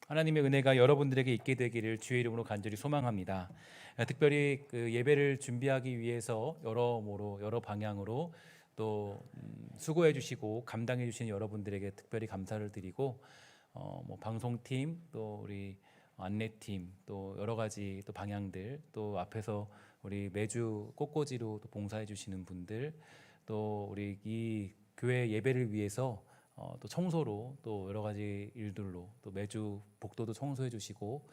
하나님의 은혜가 여러분들에게 있게 되기를 주의 이름으로 간절히 소망합니다. 특별히 그 예배를 준비하기 위해서 여러모로 여러 방향으로 또 수고해 주시고 감당해 주신 여러분들에게 특별히 감사를 드리고 뭐 방송팀 또 우리 안내팀 또 여러 가지 또 방향들 또 앞에서 우리 매주 꽃꽂이로 또 봉사해 주시는 분들 또 우리 이 교회 예배를 위해서 또 청소로 또 여러 가지 일들로 또 매주 복도도 청소해 주시고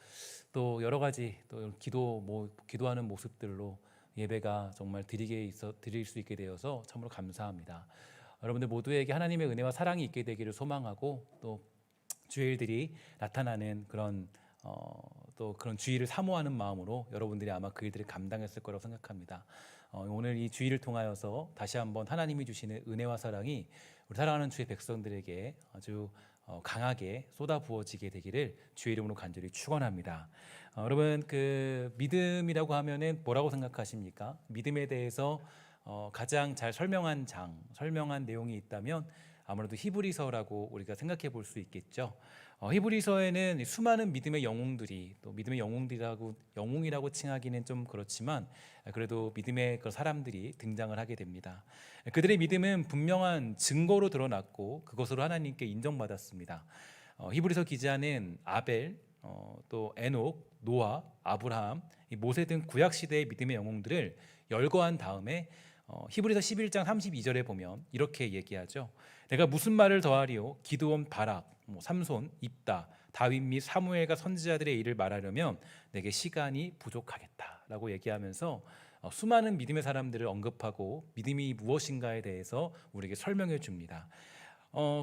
또 여러 가지 또 기도하는 모습들로 예배가 정말 드릴 수 있게 되어서 참으로 감사합니다. 여러분들 모두에게 하나님의 은혜와 사랑이 있게 되기를 소망하고 또 주일들이 나타나는 또 그런 주일을 사모하는 마음으로 여러분들이 아마 그 일들을 감당했을 거라고 생각합니다. 오늘 이 주일을 통하여서 다시 한번 하나님이 주시는 은혜와 사랑이 우리 사랑하는 주의 백성들에게 아주 강하게 쏟아 부어지게 되기를 주의 이름으로 간절히 축원합니다. 여러분 그 믿음이라고 하면은 뭐라고 생각하십니까? 믿음에 대해서 가장 잘 설명한 내용이 있다면 아무래도 히브리서라고 우리가 생각해 볼 수 있겠죠. 히브리서에는 수많은 믿음의 영웅들이 또 믿음의 영웅이라고 칭하기는 좀 그렇지만 그래도 믿음의 그 사람들이 등장을 하게 됩니다. 그들의 믿음은 분명한 증거로 드러났고 그것으로 하나님께 인정받았습니다. 히브리서 기자는 아벨, 또 에녹, 노아, 아브라함, 모세 등 구약 시대의 믿음의 영웅들을 열거한 다음에 히브리서 11장 32절에 보면 이렇게 얘기하죠. 내가 무슨 말을 더하리요? 기드온, 바락, 삼손, 입다, 다윗 및 사무엘과 선지자들의 일을 말하려면 내게 시간이 부족하겠다라고 얘기하면서 수많은 믿음의 사람들을 언급하고 믿음이 무엇인가에 대해서 우리에게 설명해 줍니다.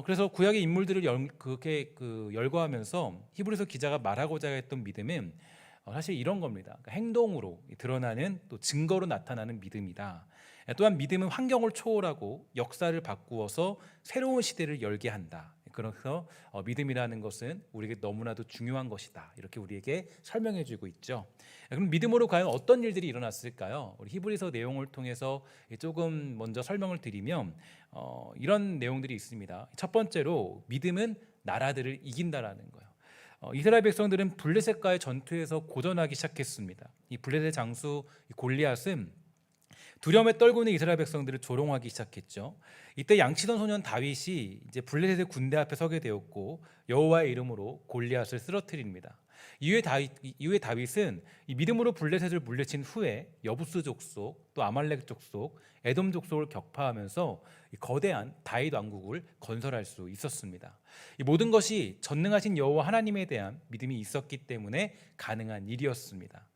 그래서 구약의 인물들을 그렇게 열거하면서 히브리서 기자가 말하고자 했던 믿음은 사실 이런 겁니다. 그러니까 행동으로 드러나는 또 증거로 나타나는 믿음이다. 또한 믿음은 환경을 초월하고 역사를 바꾸어서 새로운 시대를 열게 한다. 그래서 믿음이라는 것은 우리에게 너무나도 중요한 것이다. 이렇게 우리에게 설명해 주고 있죠. 그럼 믿음으로 과연 어떤 일들이 일어났을까요? 우리 히브리서 내용을 통해서 조금 먼저 설명을 드리면 이런 내용들이 있습니다. 첫 번째로 믿음은 나라들을 이긴다라는 거예요. 이스라엘 백성들은 블레셋과의 전투에서 고전하기 시작했습니다. 이 블레셋 장수 골리앗은 두려움에 떨고 있는 이스라엘 백성들을 조롱하기 시작했죠. 이때 양치던 소년 다윗이 이제 블레셋의 군대 앞에 서게 되었고 여호와의 이름으로 골리앗을 쓰러뜨립니다. 이후에 다윗은 이 믿음으로 블레셋을 물리친 후에 여부스 족속, 또 아말렉 족속, 에돔 족속을 격파하면서 이 거대한 다윗 왕국을 건설할 수 있었습니다. 이 모든 것이 전능하신 여호와 하나님에 대한 믿음이 있었기 때문에 가능한 일이었습니다.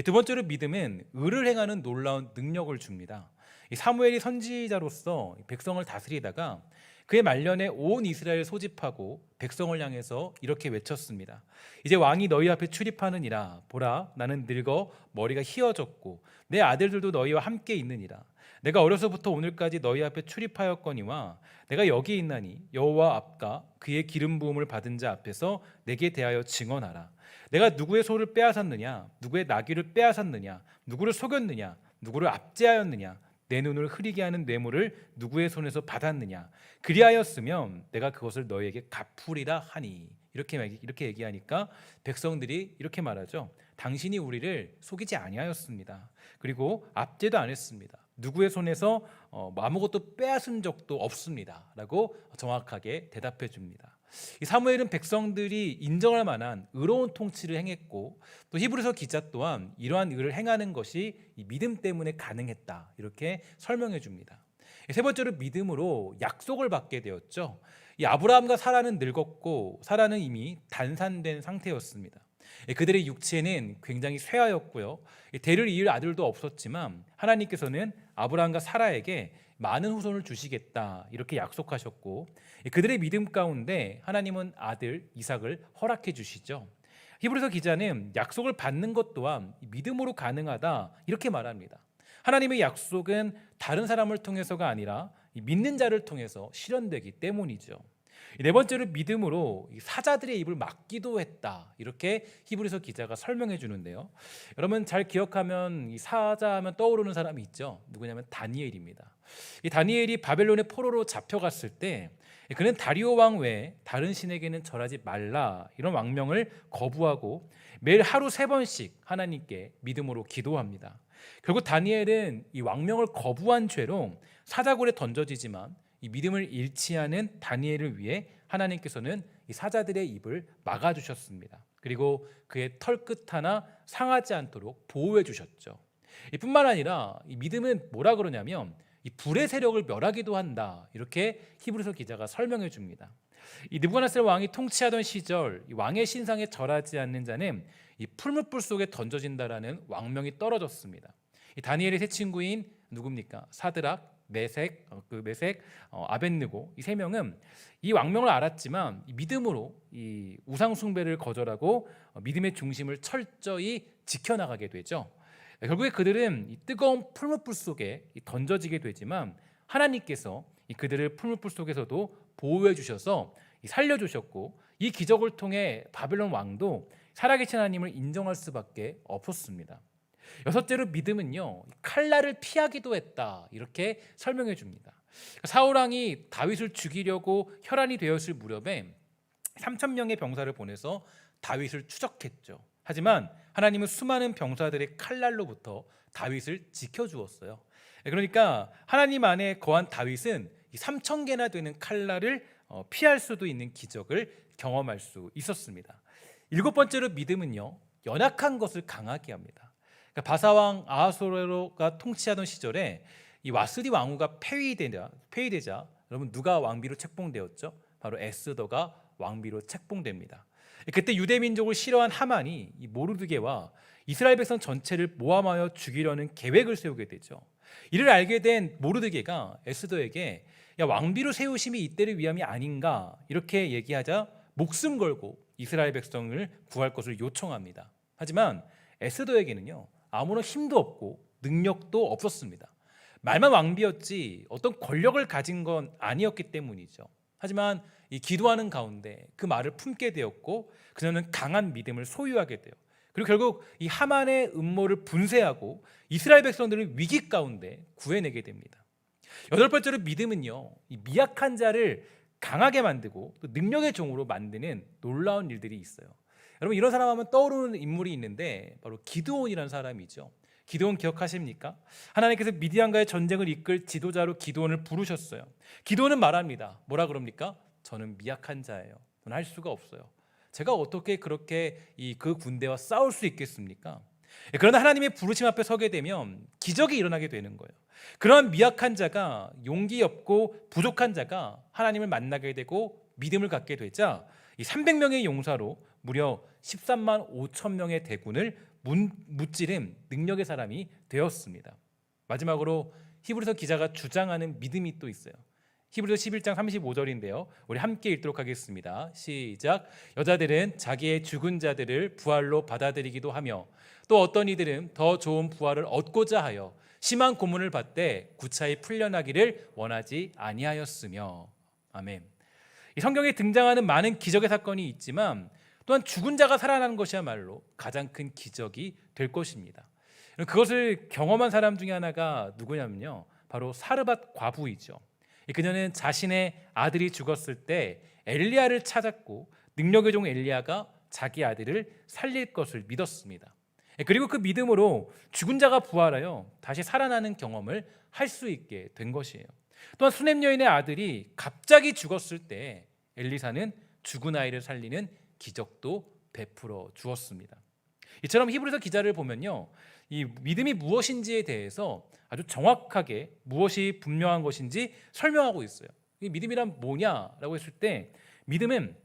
두 번째로 믿음은 의를 행하는 놀라운 능력을 줍니다. 사무엘이 선지자로서 백성을 다스리다가 그의 말년에 온 이스라엘 소집하고 백성을 향해서 이렇게 외쳤습니다. 이제 왕이 너희 앞에 출입하느니라. 보라, 나는 늙어 머리가 희어졌고 내 아들들도 너희와 함께 있느니라. 내가 어려서부터 오늘까지 너희 앞에 출입하였거니와 내가 여기 있나니 여호와 앞과 그의 기름 부음을 받은 자 앞에서 내게 대하여 증언하라. 내가 누구의 소를 빼앗았느냐, 누구의 나귀를 빼앗았느냐, 누구를 속였느냐, 누구를 압제하였느냐, 내 눈을 흐리게 하는 뇌물을 누구의 손에서 받았느냐. 그리하였으면 내가 그것을 너희에게 갚으리라 하니. 이렇게 얘기하니까 백성들이 이렇게 말하죠. 당신이 우리를 속이지 아니하였습니다. 그리고 압제도 안 했습니다. 누구의 손에서 아무것도 빼앗은 적도 없습니다. 라고 정확하게 대답해 줍니다. 이 사무엘은 백성들이 인정할 만한 의로운 통치를 행했고 또 히브리서 기자 또한 이러한 의를 행하는 것이 이 믿음 때문에 가능했다. 이렇게 설명해 줍니다. 세 번째로 믿음으로 약속을 받게 되었죠. 이 아브라함과 사라는 늙었고 사라는 이미 단산된 상태였습니다. 그들의 육체는 굉장히 쇠하였고요. 대를 이을 아들도 없었지만 하나님께서는 아브라함과 사라에게 많은 후손을 주시겠다 이렇게 약속하셨고 그들의 믿음 가운데 하나님은 아들 이삭을 허락해 주시죠. 히브리서 기자는 약속을 받는 것 또한 믿음으로 가능하다 이렇게 말합니다. 하나님의 약속은 다른 사람을 통해서가 아니라 믿는 자를 통해서 실현되기 때문이죠. 네 번째로 믿음으로 사자들의 입을 막기도 했다 이렇게 히브리서 기자가 설명해 주는데요. 여러분 잘 기억하면 이 사자하면 떠오르는 사람이 있죠. 누구냐면 다니엘입니다. 이 다니엘이 바벨론의 포로로 잡혀갔을 때 그는 다리오 왕 외에 다른 신에게는 절하지 말라 이런 왕명을 거부하고 매일 하루 3번씩 하나님께 믿음으로 기도합니다. 결국 다니엘은 이 왕명을 거부한 죄로 사자굴에 던져지지만 이 믿음을 잃지 않은 다니엘을 위해 하나님께서는 이 사자들의 입을 막아주셨습니다. 그리고 그의 털끝 하나 상하지 않도록 보호해 주셨죠. 이뿐만 아니라 이 믿음은 뭐라 그러냐면 이 불의 세력을 멸하기도 한다, 이렇게 히브리서 기자가 설명해 줍니다. 이 느부갓네살 왕이 통치하던 시절 이 왕의 신상에 절하지 않는 자는 이 풀무불 속에 던져진다라는 왕명이 떨어졌습니다. 이 다니엘의 세 친구인 누굽니까? 사드락, 메색, 아벳느고 이 3명은 이 왕명을 알았지만 이 믿음으로 이 우상 숭배를 거절하고 믿음의 중심을 철저히 지켜나가게 되죠. 결국에 그들은 이 뜨거운 풀무불 속에 던져지게 되지만 하나님께서 이 그들을 풀무불 속에서도 보호해 주셔서 살려주셨고, 이 기적을 통해 바벨론 왕도 살아계신 하나님을 인정할 수밖에 없었습니다. 6째로 믿음은요, 칼날을 피하기도 했다, 이렇게 설명해 줍니다. 사울 왕이 다윗을 죽이려고 혈안이 되었을 무렵에 3,000명의 병사를 보내서 다윗을 추적했죠. 하지만 하나님은 수많은 병사들의 칼날로부터 다윗을 지켜주었어요. 그러니까 하나님 안에 거한 다윗은 3,000개나 되는 칼날을 피할 수도 있는 기적을 경험할 수 있었습니다. 7번째로 믿음은요, 연약한 것을 강하게 합니다. 그러니까 바사왕 아하수에로가 통치하던 시절에 이 와스디 왕후가 폐위되자 여러분 누가 왕비로 책봉되었죠? 바로 에스더가 왕비로 책봉됩니다. 그때 유대 민족을 싫어한 하만이 이 모르드게와 이스라엘 백성 전체를 모함하여 죽이려는 계획을 세우게 되죠. 이를 알게 된 모르드게가 에스더에게 야, 왕비로 세우심이 이때를 위함이 아닌가 이렇게 얘기하자 목숨 걸고 이스라엘 백성을 구할 것을 요청합니다. 하지만 에스더에게는요, 아무런 힘도 없고 능력도 없었습니다. 말만 왕비였지 어떤 권력을 가진 건 아니었기 때문이죠. 하지만 이 기도하는 가운데 그 말을 품게 되었고 그녀는 강한 믿음을 소유하게 돼요. 그리고 결국 이 하만의 음모를 분쇄하고 이스라엘 백성들을 위기 가운데 구해내게 됩니다. 8번째로 믿음은요, 이 미약한 자를 강하게 만들고 또 능력의 종으로 만드는 놀라운 일들이 있어요. 여러분 이런 사람 하면 떠오르는 인물이 있는데 바로 기드온이라는 사람이죠. 기드온 기억하십니까? 하나님께서 미디안과의 전쟁을 이끌 지도자로 기드온을 부르셨어요. 기드온은 말합니다. 뭐라 그럽니까? 저는 미약한 자예요. 저는 할 수가 없어요. 제가 어떻게 그렇게 그 군대와 싸울 수 있겠습니까? 그러나 하나님의 부르심 앞에 서게 되면 기적이 일어나게 되는 거예요. 그러한 미약한 자가, 용기 없고 부족한 자가 하나님을 만나게 되고 믿음을 갖게 되자 이 300명의 용사로 무려 13만 5천 명의 대군을 무찌른 능력의 사람이 되었습니다. 마지막으로 히브리서 기자가 주장하는 믿음이 또 있어요. 히브리서 11장 35절인데요. 우리 함께 읽도록 하겠습니다. 시작. 여자들은 자기의 죽은 자들을 부활로 받아들이기도 하며 또 어떤 이들은 더 좋은 부활을 얻고자 하여 심한 고문을 받되 구차히 풀려나기를 원하지 아니하였으며. 아멘. 이 성경에 등장하는 많은 기적의 사건이 있지만 또한 죽은 자가 살아나는 것이야말로 가장 큰 기적이 될 것입니다. 그것을 경험한 사람 중에 하나가 누구냐면요, 바로 사르밧 과부이죠. 그녀는 자신의 아들이 죽었을 때 엘리야를 찾았고 능력의 종 엘리야가 자기 아들을 살릴 것을 믿었습니다. 그리고 그 믿음으로 죽은 자가 부활하여 다시 살아나는 경험을 할 수 있게 된 것이에요. 또한 수넴 여인의 아들이 갑자기 죽었을 때 엘리사는 죽은 아이를 살리는 기적도 베풀어 주었습니다. 이처럼 히브리서 기자를 보면요, 이 믿음이 무엇인지에 대해서 아주 정확하게 무엇이 분명한 것인지 설명하고 있어요. 이 믿음이란 뭐냐라고 했을 때 믿음은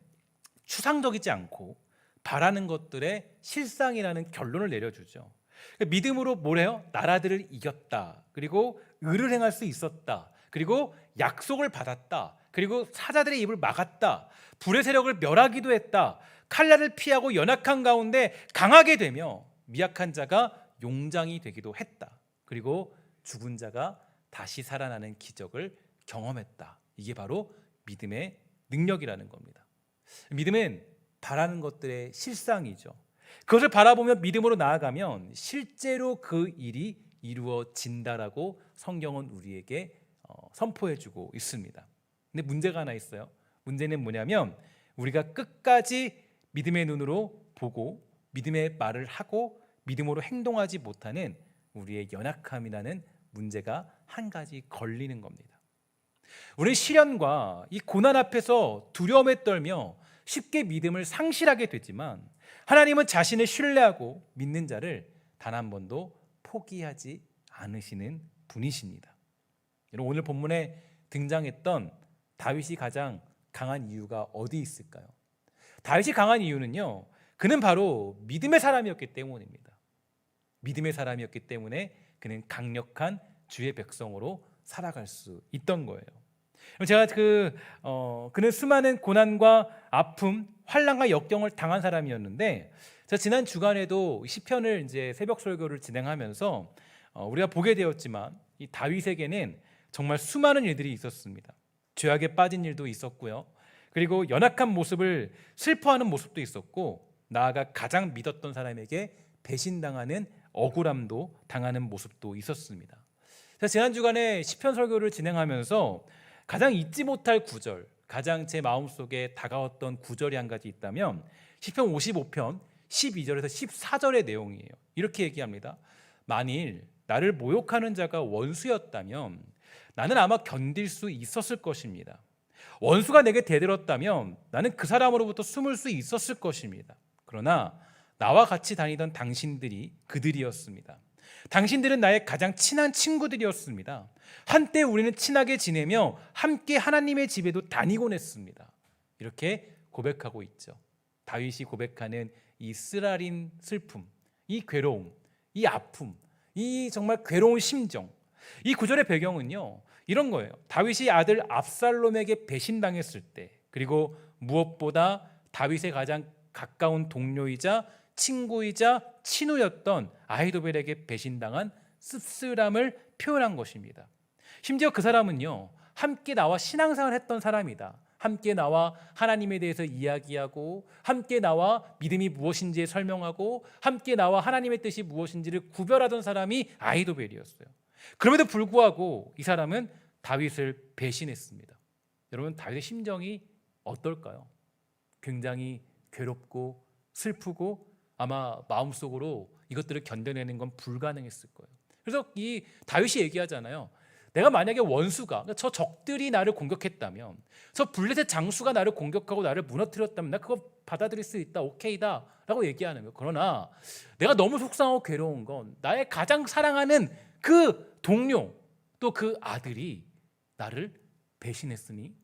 추상적이지 않고 바라는 것들의 실상이라는 결론을 내려주죠. 그러니까 믿음으로 뭐래요? 나라들을 이겼다. 그리고 의를 행할 수 있었다. 그리고 약속을 받았다. 그리고 사자들의 입을 막았다. 불의 세력을 멸하기도 했다. 칼날을 피하고 연약한 가운데 강하게 되며 미약한 자가 용장이 되기도 했다. 그리고 죽은 자가 다시 살아나는 기적을 경험했다. 이게 바로 믿음의 능력이라는 겁니다. 믿음은 바라는 것들의 실상이죠. 그것을 바라보며 믿음으로 나아가면 실제로 그 일이 이루어진다라고 성경은 우리에게 선포해주고 있습니다. 근데 문제가 하나 있어요. 문제는 뭐냐면 우리가 끝까지 믿음의 눈으로 보고 믿음의 말을 하고 믿음으로 행동하지 못하는 우리의 연약함이라는 문제가 한 가지 걸리는 겁니다. 우리는 시련과 이 고난 앞에서 두려움에 떨며 쉽게 믿음을 상실하게 되지만 하나님은 자신을 신뢰하고 믿는 자를 단 한 번도 포기하지 않으시는 분이십니다. 여러분, 오늘 본문에 등장했던 다윗이 가장 강한 이유가 어디 있을까요? 다윗이 강한 이유는요, 그는 바로 믿음의 사람이었기 때문입니다. 믿음의 사람이었기 때문에 그는 강력한 주의 백성으로 살아갈 수 있던 거예요. 제가 그는 수많은 고난과 아픔, 환난과 역경을 당한 사람이었는데, 제가 지난 주간에도 시편을 이제 새벽 설교를 진행하면서 우리가 보게 되었지만 이 다윗에게는 정말 수많은 일들이 있었습니다. 죄악에 빠진 일도 있었고요. 그리고 연약한 모습을 슬퍼하는 모습도 있었고, 나아가 가장 믿었던 사람에게 배신당하는 억울함도 당하는 모습도 있었습니다. 제가 지난 주간에 시편 설교를 진행하면서 가장 잊지 못할 구절, 가장 제 마음속에 다가왔던 구절이 한 가지 있다면 시편 55편 12절에서 14절의 내용이에요. 이렇게 얘기합니다. 만일 나를 모욕하는 자가 원수였다면 나는 아마 견딜 수 있었을 것입니다. 원수가 내게 대들었다면 나는 그 사람으로부터 숨을 수 있었을 것입니다. 그러나 나와 같이 다니던 당신들이 그들이었습니다. 당신들은 나의 가장 친한 친구들이었습니다. 한때 우리는 친하게 지내며 함께 하나님의 집에도 다니곤 했습니다. 이렇게 고백하고 있죠. 다윗이 고백하는 이 쓰라린 슬픔, 이 괴로움, 이 아픔, 이 정말 괴로운 심정, 이 구절의 배경은요, 이런 거예요. 다윗이 아들 압살롬에게 배신당했을 때, 그리고 무엇보다 다윗의 가장 가까운 동료이자 친구이자 친우였던 아히도벨에게 배신당한 씁쓸함을 표현한 것입니다. 심지어 그 사람은요, 함께 나와 신앙생활을 했던 사람이다. 함께 나와 하나님에 대해서 이야기하고, 함께 나와 믿음이 무엇인지 설명하고, 함께 나와 하나님의 뜻이 무엇인지를 구별하던 사람이 아히도벨이었어요. 그럼에도 불구하고 이 사람은 다윗을 배신했습니다. 여러분, 다윗의 심정이 어떨까요? 굉장히 괴롭고 슬프고 아마 마음속으로 이것들을 견뎌내는 건 불가능했을 거예요. 그래서 이 다윗이 얘기하잖아요. 내가 만약에 원수가, 저 적들이 나를 공격했다면, 저 블레셋 장수가 나를 공격하고 나를 무너뜨렸다면 나 그거 받아들일 수 있다, 오케이다 라고 얘기하는 거예요. 그러나 내가 너무 속상하고 괴로운 건 나의 가장 사랑하는 그 동료, 또 그 아들이 나를 배신했으니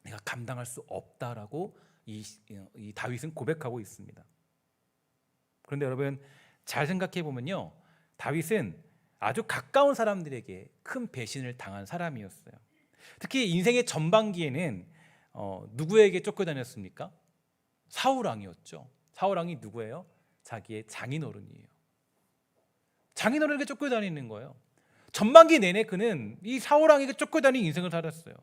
내가 감당할 수 없다라고 이 다윗은 고백하고 있습니다. 그런데 여러분, 잘 생각해 보면요, 다윗은 아주 가까운 사람들에게 큰 배신을 당한 사람이었어요. 특히 인생의 전반기에는 누구에게 쫓겨다녔습니까? 사울왕이었죠. 사울왕이 누구예요? 자기의 장인어른이에요. 장인어른에게 쫓겨다니는 거예요. 전반기 내내 그는 이 사울왕에게 쫓겨다니는 인생을 살았어요.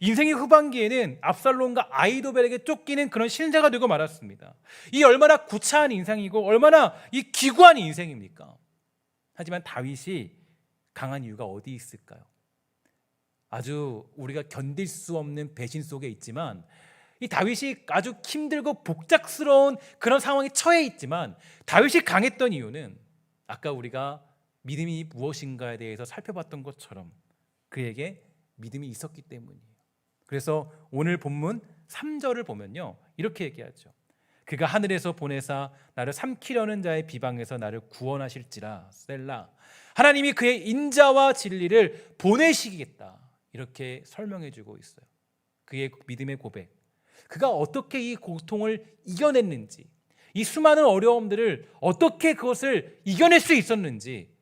인생의 후반기에는 압살롬과 아히도벨에게 쫓기는 그런 신세가 되고 말았습니다. 이 얼마나 구차한 인생이고 얼마나 이 기구한 인생입니까? 하지만 다윗이 강한 이유가 어디 있을까요? 아주 우리가 견딜 수 없는 배신 속에 있지만, 이 다윗이 아주 힘들고 복잡스러운 그런 상황에 처해 있지만 다윗이 강했던 이유는 아까 우리가 믿음이 무엇인가에 대해서 살펴봤던 것처럼 그에게 믿음이 있었기 때문이에요. 그래서 오늘 본문 3절을 보면요, 이렇게 얘기하죠. 그가 하늘에서 보내사 나를 삼키려는 자의 비방에서 나를 구원하실지라. 셀라. 하나님이 그의 인자와 진리를 보내시겠다, 이렇게 설명해 주고 있어요. 그의 믿음의 고백, 그가 어떻게 이 고통을 이겨냈는지, 이 수많은 어려움들을 어떻게 그것을 이겨낼 수 있었는지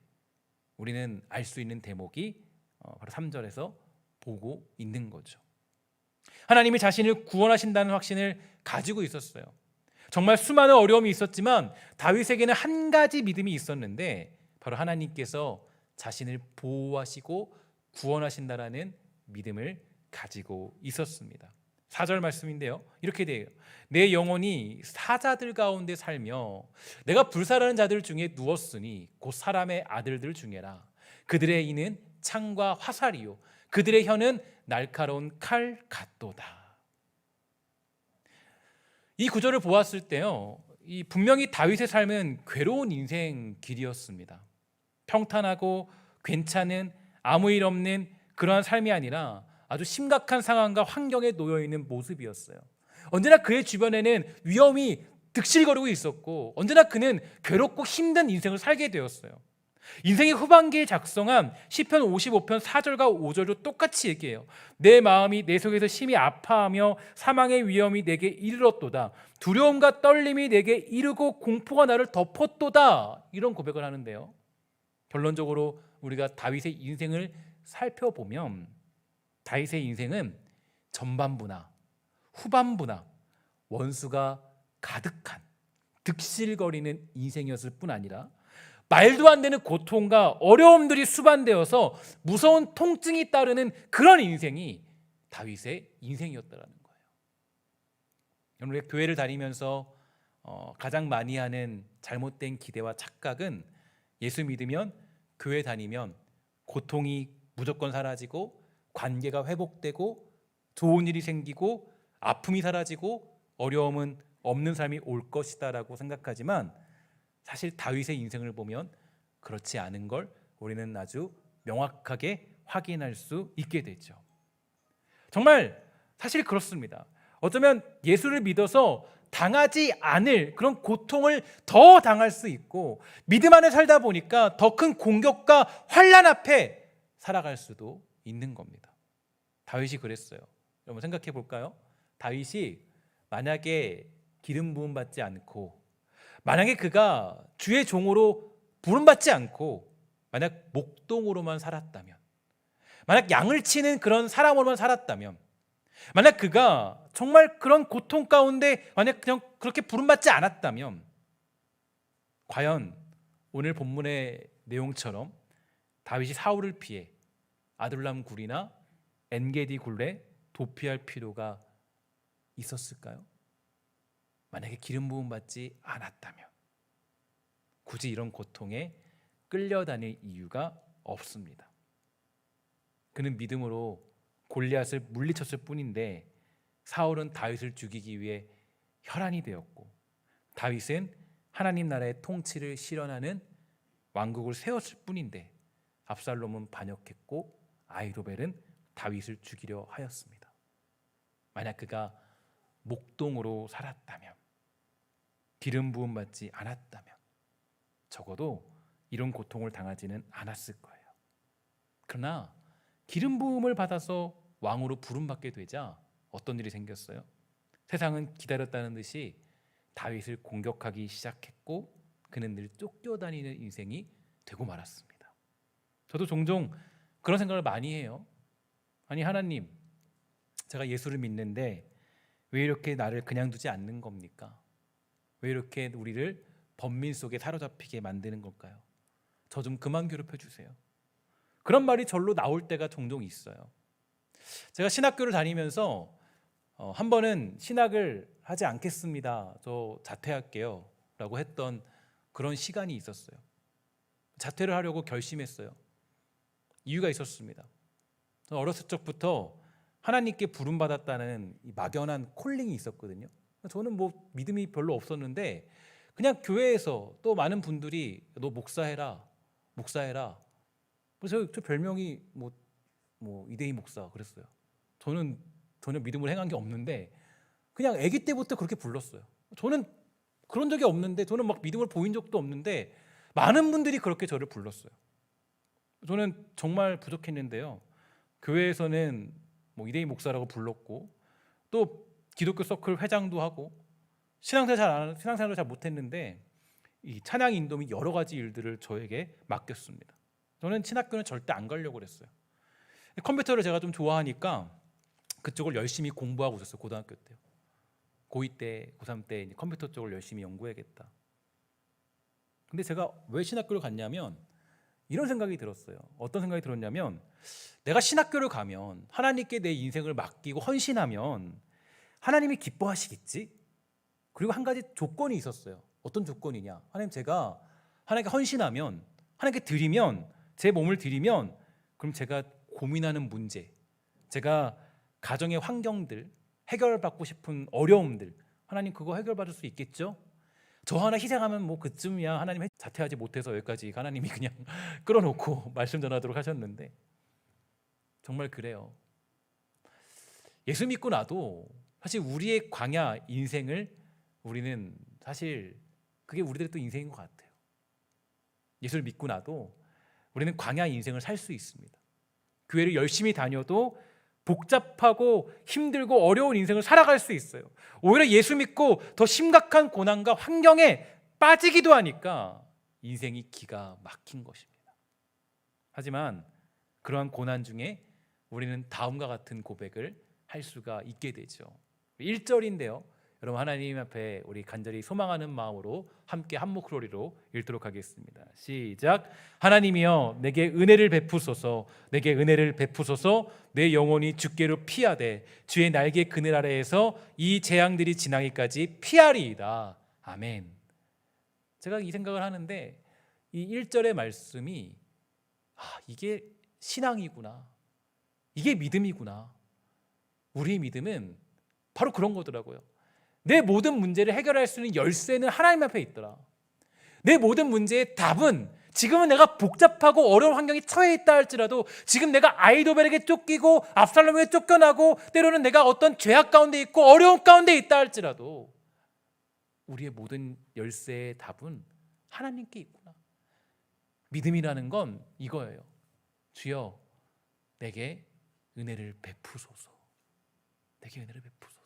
우리는 알 수 있는 대목이 바로 3절에서 보고 있는 거죠. 하나님이 자신을 구원하신다는 확신을 가지고 있었어요. 정말 수많은 어려움이 있었지만 다윗에게는 한 가지 믿음이 있었는데, 바로 하나님께서 자신을 보호하시고 구원하신다라는 믿음을 가지고 있었습니다. 4절 말씀인데요, 이렇게 돼요. 내 영혼이 사자들 가운데 살며 내가 불살하는 자들 중에 누웠으니 곧 사람의 아들들 중에라. 그들의 이는 창과 화살이요 그들의 혀는 날카로운 칼 같도다. 이 구절을 보았을 때요, 이 분명히 다윗의 삶은 괴로운 인생 길이었습니다. 평탄하고 괜찮은 아무 일 없는 그러한 삶이 아니라 아주 심각한 상황과 환경에 놓여 있는 모습이었어요. 언제나 그의 주변에는 위험이 득실거리고 있었고 언제나 그는 괴롭고 힘든 인생을 살게 되었어요. 인생의 후반기에 작성한 시편 55편 4절과 5절도 똑같이 얘기해요. 내 마음이 내 속에서 심히 아파하며 사망의 위험이 내게 이르렀도다. 두려움과 떨림이 내게 이르고 공포가 나를 덮었도다. 이런 고백을 하는데요, 결론적으로 우리가 다윗의 인생을 살펴보면 다윗의 인생은 전반부나 후반부나 원수가 가득한 득실거리는 인생이었을 뿐 아니라 말도 안 되는 고통과 어려움들이 수반되어서 무서운 통증이 따르는 그런 인생이 다윗의 인생이었다라는 거예요. 여러분, 교회를 다니면서 가장 많이 하는 잘못된 기대와 착각은 예수 믿으면, 교회 다니면 고통이 무조건 사라지고 관계가 회복되고 좋은 일이 생기고 아픔이 사라지고 어려움은 없는 삶이 올 것이다라고 생각하지만 사실 다윗의 인생을 보면 그렇지 않은 걸 우리는 아주 명확하게 확인할 수 있게 되죠. 정말 사실 그렇습니다. 어쩌면 예수를 믿어서 당하지 않을 그런 고통을 더 당할 수 있고 믿음 안에 살다 보니까 더 큰 공격과 환난 앞에 살아갈 수도 있는 겁니다. 다윗이 그랬어요. 여러분 생각해 볼까요? 다윗이 만약에 기름 부음 받지 않고, 만약에 그가 주의 종으로 부름 받지 않고 만약 목동으로만 살았다면, 만약 양을 치는 그런 사람으로만 살았다면, 만약 그가 정말 그런 고통 가운데 만약 그냥 그렇게 부름받지 않았다면, 과연 오늘 본문의 내용처럼 다윗이 사울을 피해 아둘람 굴이나 엔게디 굴에 도피할 필요가 있었을까요? 만약에 기름 부음 받지 않았다면 굳이 이런 고통에 끌려다닐 이유가 없습니다. 그는 믿음으로 골리앗을 물리쳤을 뿐인데 사울은 다윗을 죽이기 위해 혈안이 되었고, 다윗은 하나님 나라의 통치를 실현하는 왕국을 세웠을 뿐인데 압살롬은 반역했고 아히도벨은 다윗을 죽이려 하였습니다. 만약 그가 목동으로 살았다면, 기름 부음 받지 않았다면 적어도 이런 고통을 당하지는 않았을 거예요. 그러나 기름 부음을 받아서 왕으로 부름받게 되자 어떤 일이 생겼어요? 세상은 기다렸다는 듯이 다윗을 공격하기 시작했고 그는 늘 쫓겨다니는 인생이 되고 말았습니다. 저도 종종 그런 생각을 많이 해요. 아니 하나님, 제가 예수를 믿는데 왜 이렇게 나를 그냥 두지 않는 겁니까? 왜 이렇게 우리를 번민 속에 사로잡히게 만드는 걸까요? 저 좀 그만 괴롭혀 주세요. 그런 말이 절로 나올 때가 종종 있어요. 제가 신학교를 다니면서 한 번은 신학을 하지 않겠습니다, 저 자퇴할게요 라고 했던 그런 시간이 있었어요. 자퇴를 하려고 결심했어요. 이유가 있었습니다. 저는 어렸을 적부터 하나님께 부름받았다는 이 막연한 콜링이 있었거든요. 저는 뭐 믿음이 별로 없었는데 그냥 교회에서 또 많은 분들이 너 목사해라 그래서 저 별명이 뭐 이대희 목사 그랬어요. 저는 전혀 믿음을 행한 게 없는데 그냥 아기 때부터 그렇게 불렀어요. 저는 그런 적이 없는데, 저는 막 믿음을 보인 적도 없는데 많은 분들이 그렇게 저를 불렀어요. 저는 정말 부족했는데요, 교회에서는 뭐 이대희 목사라고 불렀고 또 기독교 서클 회장도 하고 신앙생활을 잘 못했는데 이 찬양 인도 및 여러 가지 일들을 저에게 맡겼습니다. 저는 신학교는 절대 안 가려고 그랬어요. 컴퓨터를 제가 좀 좋아하니까 그쪽을 열심히 공부하고 있었어요. 고등학교 때요. 고2 때, 고3 때 컴퓨터 쪽을 열심히 연구해야겠다. 근데 제가 왜 신학교를 갔냐면 이런 생각이 들었어요. 어떤 생각이 들었냐면, 내가 신학교를 가면 하나님께 내 인생을 맡기고 헌신하면 하나님이 기뻐하시겠지? 그리고 한 가지 조건이 있었어요. 어떤 조건이냐? 하나님, 제가 하나님께 헌신하면, 하나님께 드리면, 제 몸을 드리면 그럼 제가 고민하는 문제, 제가 가정의 환경들, 해결받고 싶은 어려움들, 하나님 그거 해결받을 수 있겠죠? 저 하나 희생하면 뭐 그쯤이야. 하나님 자퇴하지 못해서 여기까지 하나님이 그냥 끌어놓고 말씀 전하도록 하셨는데 정말 그래요. 예수 믿고 나도 사실 우리의 광야 인생을 우리는 사실 그게 우리들의 또 인생인 것 같아요. 예수를 믿고 나도 우리는 광야 인생을 살 수 있습니다. 교회를 열심히 다녀도 복잡하고 힘들고 어려운 인생을 살아갈 수 있어요. 오히려 예수 믿고 더 심각한 고난과 환경에 빠지기도 하니까 인생이 기가 막힌 것입니다. 하지만 그러한 고난 중에 우리는 다음과 같은 고백을 할 수가 있게 되죠. 1절인데요. 여러분 하나님 앞에 우리 간절히 소망하는 마음으로 함께 한 목소리로 읽도록 하겠습니다. 시작. 하나님이여 내게 은혜를 베푸소서. 내게 은혜를 베푸소서. 내 영혼이 주께로 피하되 주의 날개 그늘 아래에서 이 재앙들이 지나기까지 피하리이다. 아멘. 제가 이 생각을 하는데 이 1절의 말씀이 이게 신앙이구나. 이게 믿음이구나. 우리의 믿음은 바로 그런 거더라고요. 내 모든 문제를 해결할 수 있는 열쇠는 하나님 앞에 있더라. 내 모든 문제의 답은 지금은 내가 복잡하고 어려운 환경에 처해 있다 할지라도 지금 내가 아이도벨에게 쫓기고 압살롬에게 쫓겨나고 때로는 내가 어떤 죄악 가운데 있고 어려움 가운데 있다 할지라도 우리의 모든 열쇠의 답은 하나님께 있구나. 믿음이라는 건 이거예요. 주여 내게 은혜를 베푸소서. 내게 은혜를 베푸소서.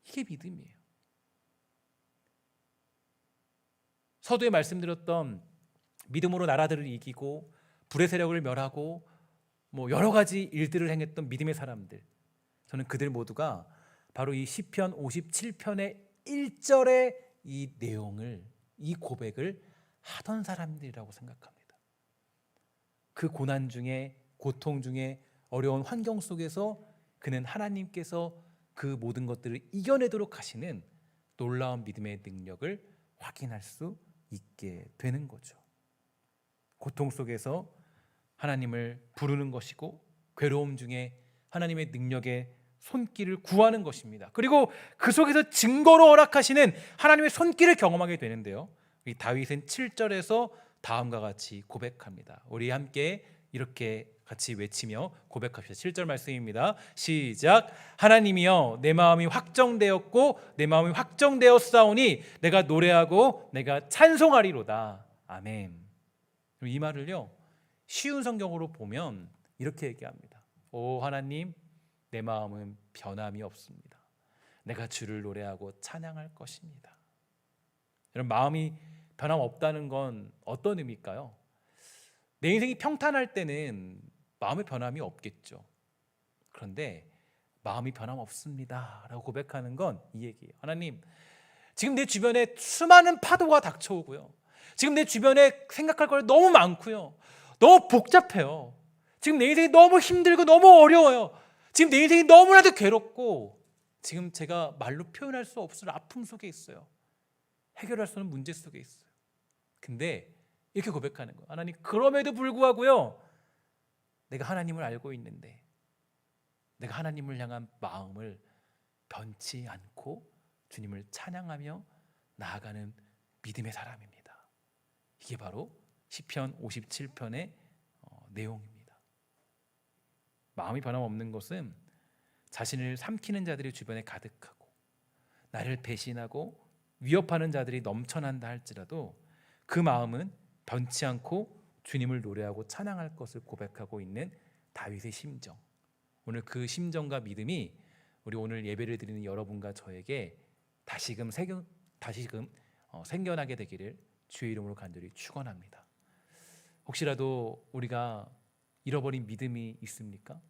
이게 믿음이에요. 서두에 말씀드렸던 믿음으로 나라들을 이기고 불의 세력을 멸하고 뭐 여러 가지 일들을 행했던 믿음의 사람들, 저는 그들 모두가 바로 이 시편 57편의 1절의 이 내용을, 이 고백을 하던 사람들이라고 생각합니다. 그 고난 중에, 고통 중에, 어려운 환경 속에서 그는 하나님께서 그 모든 것들을 이겨내도록 하시는 놀라운 믿음의 능력을 확인할 수 있게 되는 거죠. 고통 속에서 하나님을 부르는 것이고 괴로움 중에 하나님의 능력의 손길을 구하는 것입니다. 그리고 그 속에서 증거로 허락하시는 하나님의 손길을 경험하게 되는데요. 이 다윗은 7절에서 다음과 같이 고백합니다. 우리 함께 이렇게 같이 외치며 고백합시다. 7절 말씀입니다. 시작. 하나님이여 내 마음이 확정되었고 내 마음이 확정되었사오니 내가 노래하고 내가 찬송하리로다. 아멘. 이 말을요 쉬운 성경으로 보면 이렇게 얘기합니다. 오 하나님 내 마음은 변함이 없습니다. 내가 주를 노래하고 찬양할 것입니다. 여러분 마음이 변함없다는 건 어떤 의미일까요? 내 인생이 평탄할 때는 마음의 변함이 없겠죠. 그런데 마음이 변함없습니다 라고 고백하는 건 이 얘기예요. 하나님 지금 내 주변에 수많은 파도가 닥쳐오고요, 지금 내 주변에 생각할 걸 너무 많고요, 너무 복잡해요. 지금 내 인생이 너무 힘들고 너무 어려워요. 지금 내 인생이 너무나도 괴롭고 지금 제가 말로 표현할 수 없을 아픔 속에 있어요. 해결할 수 없는 문제 속에 있어요. 근데 이렇게 고백하는 거예요. 하나님 그럼에도 불구하고요 내가 하나님을 알고 있는데 내가 하나님을 향한 마음을 변치 않고 주님을 찬양하며 나아가는 믿음의 사람입니다. 이게 바로 시편 57편의 내용입니다. 마음이 변함없는 것은 자신을 삼키는 자들이 주변에 가득하고 나를 배신하고 위협하는 자들이 넘쳐난다 할지라도 그 마음은 변치 않고 주님을 노래하고 찬양할 것을 고백하고 있는 다윗의 심정, 오늘 그 심정과 믿음이 우리 오늘 예배를 드리는 여러분과 저에게 다시금 생겨나게 되기를 주의 이름으로 간절히 축원합니다. 혹시라도 우리가 잃어버린 믿음이 있습니까?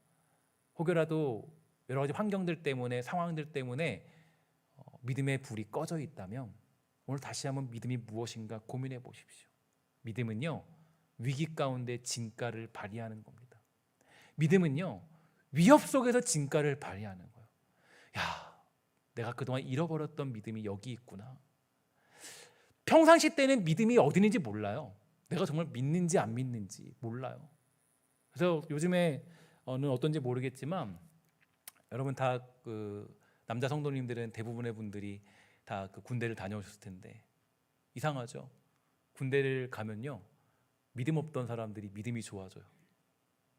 혹여라도 여러 가지 환경들 때문에, 상황들 때문에 믿음의 불이 꺼져 있다면 오늘 다시 한번 믿음이 무엇인가 고민해 보십시오. 믿음은요 위기 가운데 진가를 발휘하는 겁니다. 믿음은요 위협 속에서 진가를 발휘하는 거예요. 야, 내가 그동안 잃어버렸던 믿음이 여기 있구나. 평상시 때는 믿음이 어디 있는지 몰라요. 내가 정말 믿는지 안 믿는지 몰라요. 그래서 요즘에 어떤지 모르겠지만 여러분 다 남자 성도님들은 대부분의 분들이 다 군대를 다녀오셨을 텐데 이상하죠? 군대를 가면요 믿음 없던 사람들이 믿음이 좋아져요.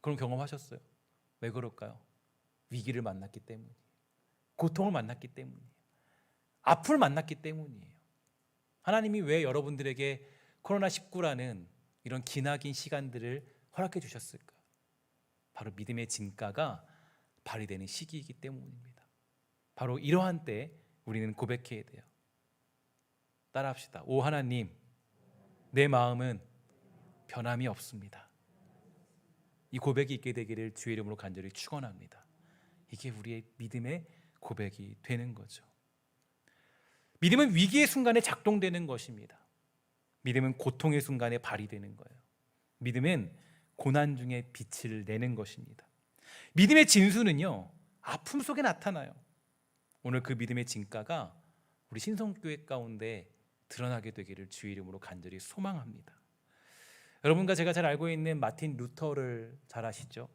그런 경험하셨어요? 왜 그럴까요? 위기를 만났기 때문이에요. 고통을 만났기 때문이에요. 아픔을 만났기 때문이에요. 하나님이 왜 여러분들에게 코로나19라는 이런 기나긴 시간들을 허락해 주셨을까요? 바로 믿음의 진가가 발휘되는 시기이기 때문입니다. 바로 이러한 때 우리는 고백해야 돼요. 따라합시다. 오 하나님, 내 마음은 변함이 없습니다. 이 고백이 있게 되기를 주의 이름으로 간절히 축원합니다. 이게 우리의 믿음의 고백이 되는 거죠. 믿음은 위기의 순간에 작동되는 것입니다. 믿음은 고통의 순간에 발휘되는 거예요. 믿음은 고난 중에 빛을 내는 것입니다. 믿음의 진수는요 아픔 속에 나타나요. 오늘 그 믿음의 진가가 우리 신성교회 가운데 드러나게 되기를 주의 이름으로 간절히 소망합니다. 여러분과 제가 잘 알고 있는 마틴 루터를 잘 아시죠?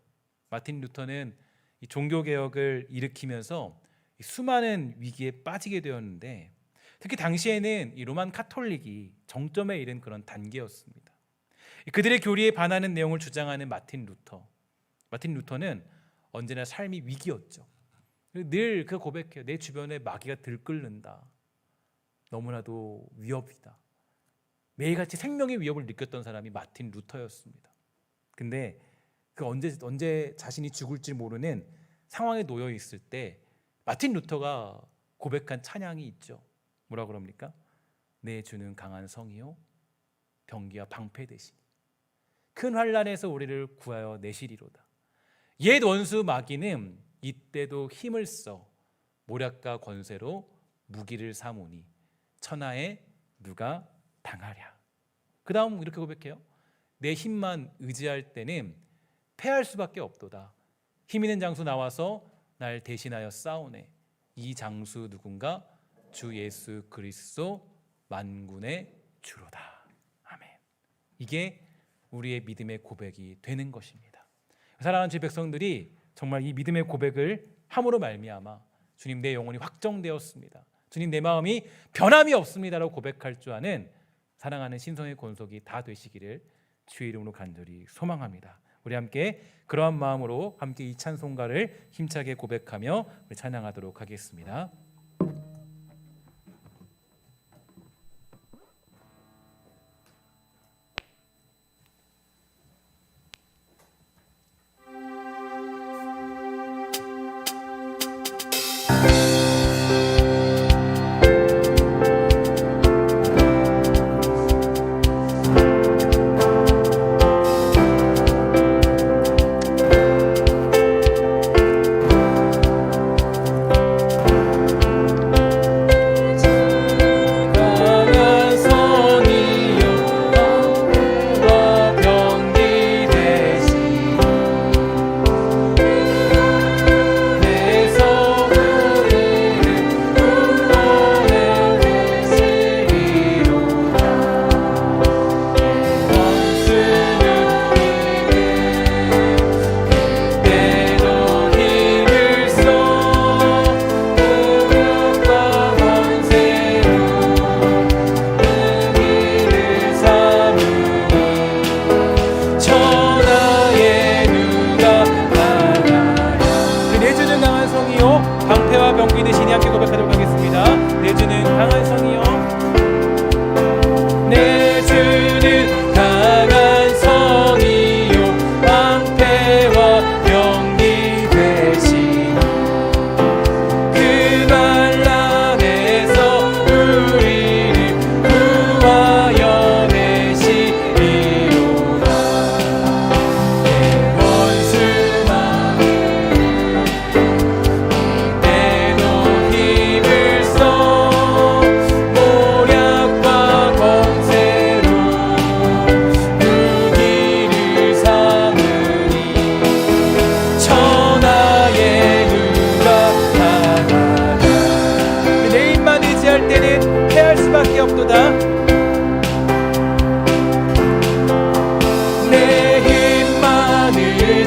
마틴 루터는 이 종교개혁을 일으키면서 수많은 위기에 빠지게 되었는데 특히 당시에는 이 로만 카톨릭이 정점에 이른 그런 단계였습니다. 그들의 교리에 반하는 내용을 주장하는 마틴 루터는 언제나 삶이 위기였죠. 늘 그 고백해요. 내 주변에 마귀가 들끓는다. 너무나도 위협이다. 매일같이 생명의 위협을 느꼈던 사람이 마틴 루터였습니다. 근데 그 언제 자신이 죽을지 모르는 상황에 놓여 있을 때 마틴 루터가 고백한 찬양이 있죠. 뭐라 그럽니까? 내 주는 강한 성이요 병기와 방패 되시니 큰 환난에서 우리를 구하여 내시리로다. 옛 원수 마귀는 이때도 힘을 써 모략과 권세로 무기를 삼으니 천하에 누가 당하랴. 그 다음 이렇게 고백해요. 내 힘만 의지할 때는 패할 수밖에 없도다. 힘 있는 장수 나와서 날 대신하여 싸우네. 이 장수 누군가? 주 예수 그리스도 만군의 주로다. 아멘. 이게 우리의 믿음의 고백이 되는 것입니다. 사랑하는 주의 백성들이 정말 이 믿음의 고백을 함으로 말미암아 주님 내 영혼이 확정되었습니다. 주님 내 마음이 변함이 없습니다라고 고백할 줄 아는 사랑하는 신성의 권속이 다 되시기를 주의 이름으로 간절히 소망합니다. 우리 함께 그러한 마음으로 함께 이 찬송가를 힘차게 고백하며 우리 찬양하도록 하겠습니다. 내 힘만을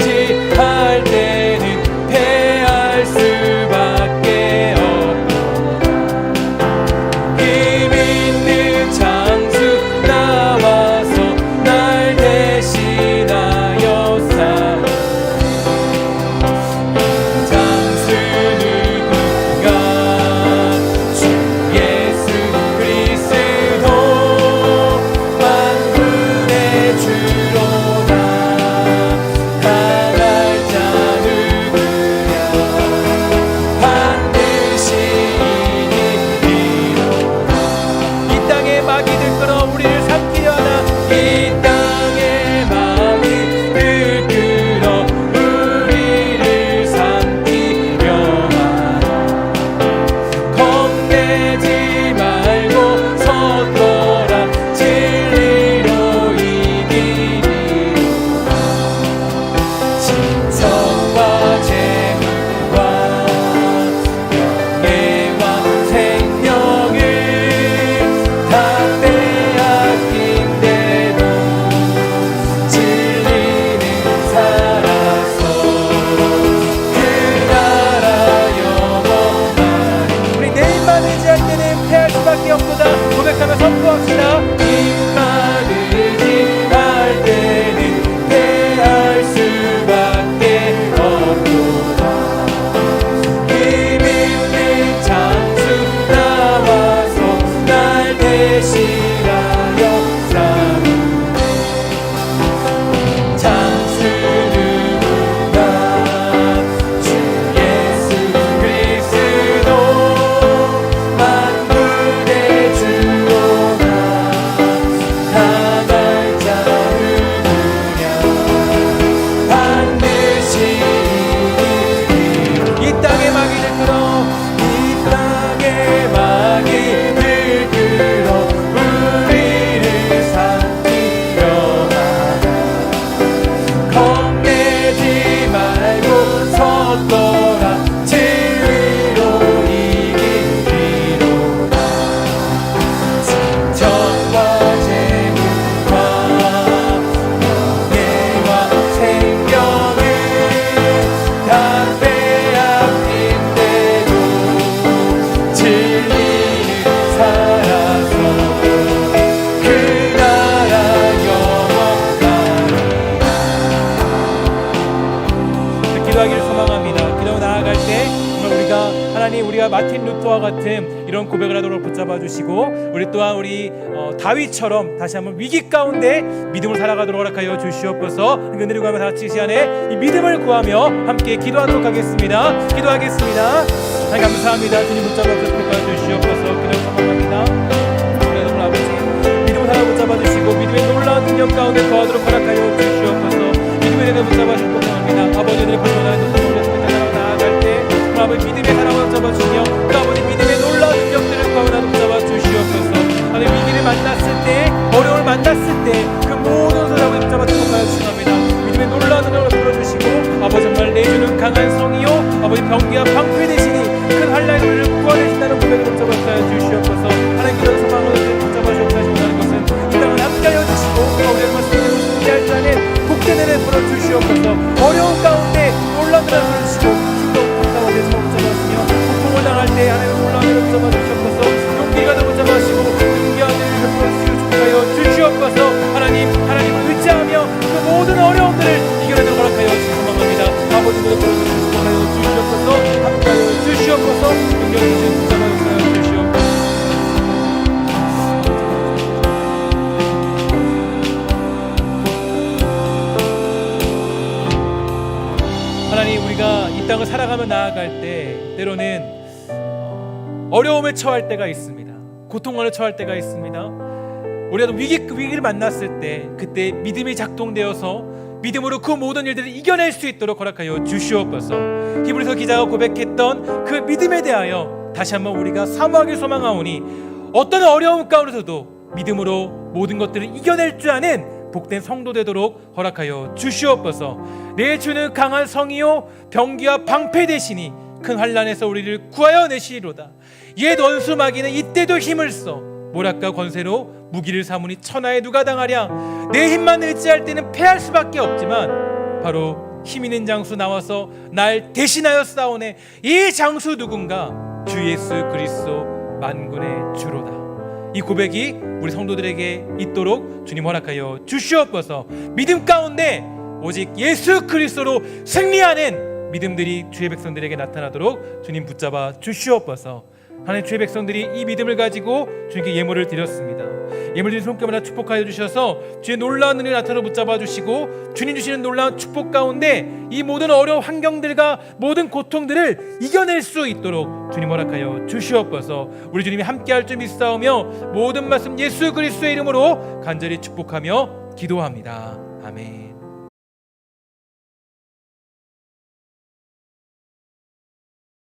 마귀들 끌어 우리를 삼키려 하나 이 땅의 마귀 들끓어 우리를 삼키려 하나 겁내지 말고 서떠라 진리로 이기리로다 진정과 재물과 명예와 생명을 다 빼앗긴데도 진리는 살아서 그 나라 영원하리. 우리 내 입만 의지할 때는 패할 수밖에 없도다 고백하며 선포합시다. 입만 의지할 때는 패할 수밖에 없도다. 힘 있는 장수 나와서 날 대신하여 싸우네. 장수 누구나 주 예수 그리스도 만군의 주로나 당할 자 누구냐 반드시 이기리. 이 땅의 마귀들 끌어 이 땅의 마귀들 끌어 우리를 삼키려 하나 겁내지 말고 서떠라 진리로 이기리로다. 진정과 재물과 명예와 생명을 다 빼앗긴데도 진리는 살아서 그 나라 영원하리라. 기도하기를 소망합니다. 기도 나아갈 때 정말 우리가 마틴 루터와 같은 이런 고백을 하도록 붙잡아 주시고 우리 또한 우리 다윗처럼 다시 한번 위기 가운데 믿음을 살아가도록 허락하여 주시옵소서. 은혜를 구하며 다 같이 이 시간에 이 믿음을 구하며 함께 기도하도록 하겠습니다. 기도하겠습니다. 하나님 감사합니다. 주님 붙잡아 주시옵소서. 기도를 소망합니다. 하나님 아버지 믿음을 살아 붙잡아 주시고 믿음의 놀라운 능력 가운데 거하도록 허락하여 주시옵소서. 믿음의 은혜 붙잡아 주시고 감사합니다. 아버지들의 불편한 나아갈 때 아버지 믿음의 사랑을 붙잡아 주시며 그 아버지 믿음의 놀라운 능력들을 구하고 붙잡아 주시옵소서. 하나님 위기를 만났을 때 어려움을 만났을 때 그 모든 사람을 붙잡아 주시옵소서. 믿음의 놀라운 능력을 불어주시고 아버지 정말 내주는 강한 성이요 아버지 병기와 방패 되시니 큰 환난의 우리를 구원해주신다는 고백을 붙잡아 주시옵소서. 하나님 기도의 소망을 붙잡아 주옵소서. 것은 이 땅을 함께하여 주시고 우리의 말씀을 승리할 줄 아는 복된 은혜를 불어주시옵소서. 어려운 가운데 놀라운 은혜를 불어주시고 힘도 가운데 붙잡아주시며 고통을 당할 때 하나님의 놀라운 은혜를 붙잡아 주시옵소서. 용기가 더 붙잡아주시고 용기와 은혜를 불어주시고 축복하여 주시옵소서. 하나님을 의지하며 그 모든 어려움들을 이겨내도록 허락하여 주시옵소서. 아버지를 불어주시고 축복하여 주시옵소서. 함께하여 주시옵소서. 용기와 은혜를 붙잡아 주시옵소서. 하나님 우리가 이 땅을 살아가며 나아갈 때 때로는 어려움에 처할 때가 있습니다. 고통을 처할 때가 있습니다. 우리가 위기를 만났을 때 그때 믿음이 작동되어서 믿음으로 그 모든 일들을 이겨낼 수 있도록 허락하여 주시옵소서. 히브리서 기자가 고백했던 그 믿음에 대하여 다시 한번 우리가 사모하길 소망하오니 어떤 어려움 가운데서도 믿음으로 모든 것들을 이겨낼 줄 아는 복된 성도 되도록 허락하여 주시옵소서. 내 주는 강한 성이요 병기와 방패 되시니 큰 환난에서 우리를 구하여 내시리로다. 옛 원수 마귀는 이때도 힘을 써 모략과 권세로 무기를 삼으니 천하에 누가 당하랴. 내 힘만 의지할 때는 패할 수밖에 없지만 바로 힘 있는 장수 나와서 날 대신하여 싸우네. 이 장수 누군가? 주 예수 그리스도 만군의 주로다. 이 고백이 우리 성도들에게 있도록 주님 허락하여 주시옵소서. 믿음 가운데 오직 예수 그리스도로 승리하는 믿음들이 주의 백성들에게 나타나도록 주님 붙잡아 주시옵소서. 하나님 주의 백성들이 이 믿음을 가지고 주님께 예물을 드렸습니다. 예물 드린 손길마다 축복하여 주셔서 주의 놀라운 은혜 나타나 붙잡아 주시고 주님 주시는 놀라운 축복 가운데 이 모든 어려운 환경들과 모든 고통들을 이겨낼 수 있도록 주님 허락하여 주시옵소서. 우리 주님이 함께할 줄 믿사오며 모든 말씀 예수 그리스도의 이름으로 간절히 축복하며 기도합니다. 아멘.